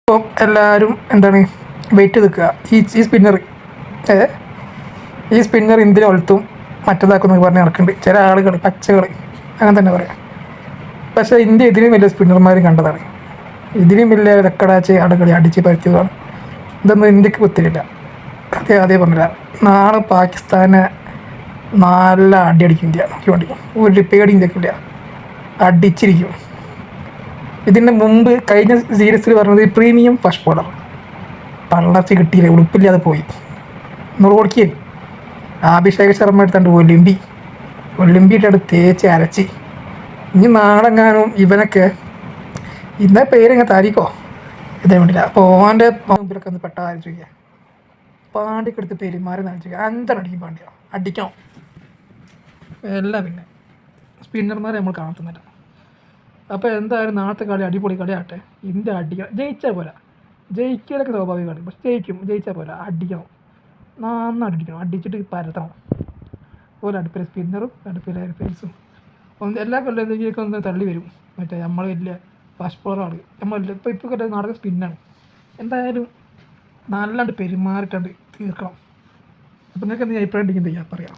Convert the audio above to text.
ഇപ്പം എല്ലാവരും എന്താണ് വെയിറ്റ് നിൽക്കുക ഈ സ്പിന്നർ ഇന്ത്യനെ ഒലത്തും മറ്റേതാക്കുന്നൊക്കെ പറഞ്ഞ് നടക്കുന്നുണ്ട് ചില ആളുകൾ പച്ചകൾ അങ്ങനെ തന്നെ പറയാം. പക്ഷേ ഇന്ത്യ ഇതിനും വലിയ സ്പിന്നർമാർ കണ്ടതാണ്. ഇതിനും വലിയ രക്കടാച്ച് ആളുകളെ അടിച്ച് പരത്തിയതാണ്. ഇതൊന്നും ഇന്ത്യക്ക് ഒത്തിരില്ല. അതേ പറഞ്ഞില്ല. നാളെ പാകിസ്ഥാനെ നല്ല അടിയടിക്കും ഇന്ത്യ. നോക്കി വേണ്ടി ഒരു പേടി ഇന്ത്യക്കില്ല, അടിച്ചിരിക്കും. ഇതിന് മുമ്പ് കഴിഞ്ഞ സീരീസിൽ പറഞ്ഞത് പ്രീമിയം ഫസ്റ്റ് ബോളർ പള്ളർച്ച കിട്ടിയില്ല, ഉടുപ്പില്ലാതെ പോയി. 100 കൊടുക്കിയത് അഭിഷേക് ശർമ്മ എടുത്താണ്ട് ഒളിമ്പിയിട്ടാണ് തേച്ച് അരച്ച്. ഇനി നാളെങ്ങാനും ഇവനൊക്കെ ഇന്ന പേരിങ്ങനെ താരിക്കോ ഇതേ വേണ്ടില്ല. അപ്പോൾ ഓൻ്റെ മുമ്പിലൊക്കെ ഒന്ന് പെട്ട കാര്യം ചോദിക്കുക, പാണ്ടിക്ക് എടുത്ത് പെരുമാറുന്ന ചോദിക്കുക. അടിക്കും പാണ്ടിയോ അടിക്കണം എല്ലാം. പിന്നെ സ്പിന്നർമാരെ നമ്മൾ കാണുന്നില്ല. അപ്പോൾ എന്തായാലും നാളത്തെ കളി അടിപൊളി കളിയാട്ടെ. ഇന്ത്യ അടിക്കണം, ജയിച്ചാൽ പോരാ. ജയിക്കലൊക്കെ സ്വാഭാവികമാണ്, പക്ഷെ ജയിച്ചാൽ പോരാ, അടിക്കണം, നന്നായിട്ട് അടിക്കണം, അടിച്ചിട്ട് പരത്തണം. പോലെ അടുപ്പിലെ സ്പിന്നറും അടുപ്പിലെ ഫേസും എല്ലാ കൊല്ലം എന്തെങ്കിലുമൊക്കെ ഒന്ന് തള്ളി വരും. മറ്റേ നമ്മൾ വലിയ ഫാസ്റ്റ് ബോളറാണ് നമ്മൾ ഇപ്പോൾ കിട്ടുന്ന നാടക സ്പിന്നാണ്. എന്തായാലും നല്ലാണ്ട് പെരുമാറിയിട്ടുണ്ട് തീർക്കണം. അപ്പോൾ നിങ്ങൾക്ക് എന്തെങ്കിലും അഭിപ്രായം ഉണ്ടെങ്കിൽ പറയാം.